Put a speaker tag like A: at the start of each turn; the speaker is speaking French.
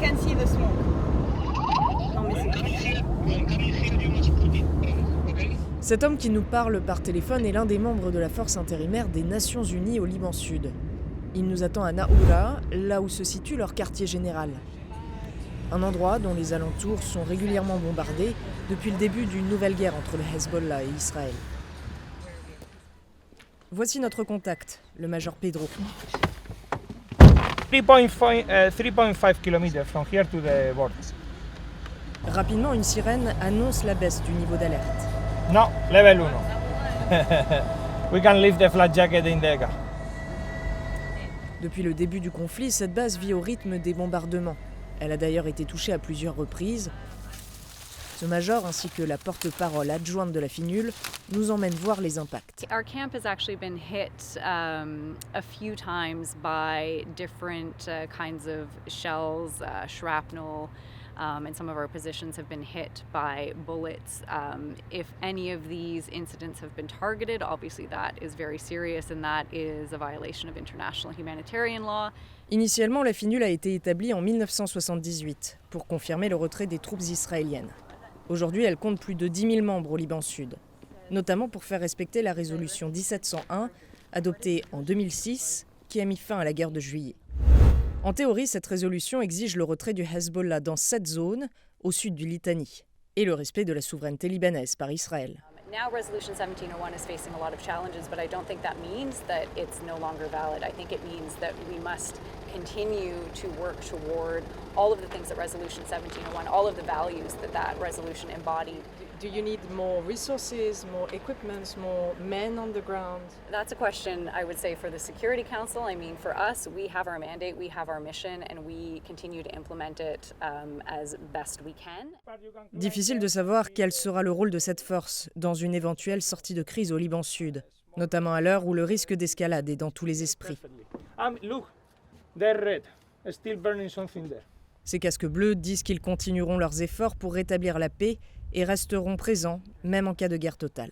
A: can see the smoke. Non, mais
B: Cet homme qui nous parle par téléphone est l'un des membres de la force intérimaire des Nations Unies au Liban Sud. Il nous attend à Naoura, là où se situe leur quartier général. Un endroit dont les alentours sont régulièrement bombardés depuis le début d'une nouvelle guerre entre le Hezbollah et Israël. Voici notre contact, le major Pedro.
C: 3.5 km from here to the border.
B: Rapidement, une sirène annonce la baisse du niveau d'alerte.
C: No, level 1. We can leave the flat jacket in the car.
B: Depuis le début du conflit, cette base vit au rythme des bombardements. Elle a d'ailleurs été touchée à plusieurs reprises. Ce major ainsi que la porte-parole adjointe de la FINUL nous emmènent voir les impacts.
D: Our camp has actually been hit a few times by different kinds of shells, shrapnel, and some of our positions have been hit by bullets. If any of these incidents have been targeted, obviously that is very serious and that is a violation of international humanitarian law.
B: Initialement, la FINUL a été établie en 1978 pour confirmer le retrait des troupes israéliennes. Aujourd'hui, elle compte plus de 10 000 membres au Liban Sud, notamment pour faire respecter la résolution 1701, adoptée en 2006, qui a mis fin à la guerre de juillet. En théorie, cette résolution exige le retrait du Hezbollah dans cette zone, au sud du Litani, et le respect de la souveraineté libanaise par Israël.
D: Now Resolution 1701 is facing a lot of challenges, but I don't think that means that it's no longer valid. I think it means that we must continue to work toward all of the things that Resolution 1701, all of the values that that resolution embodied.
B: Do you need more resources, more equipment, more men on the ground?
D: That's a question I would say for the Security Council. I mean, for us, we have our mandate, we have our mission, and we continue to implement it as best we can.
B: Difficile de savoir quel sera le rôle de cette force dans une éventuelle sortie de crise au Liban Sud, notamment à l'heure où le risque d'escalade est dans tous les esprits.
C: Look, they're red. Still burning something there.
B: Ces casques bleus disent qu'ils continueront leurs efforts pour rétablir la paix et resteront présents, même en cas de guerre totale.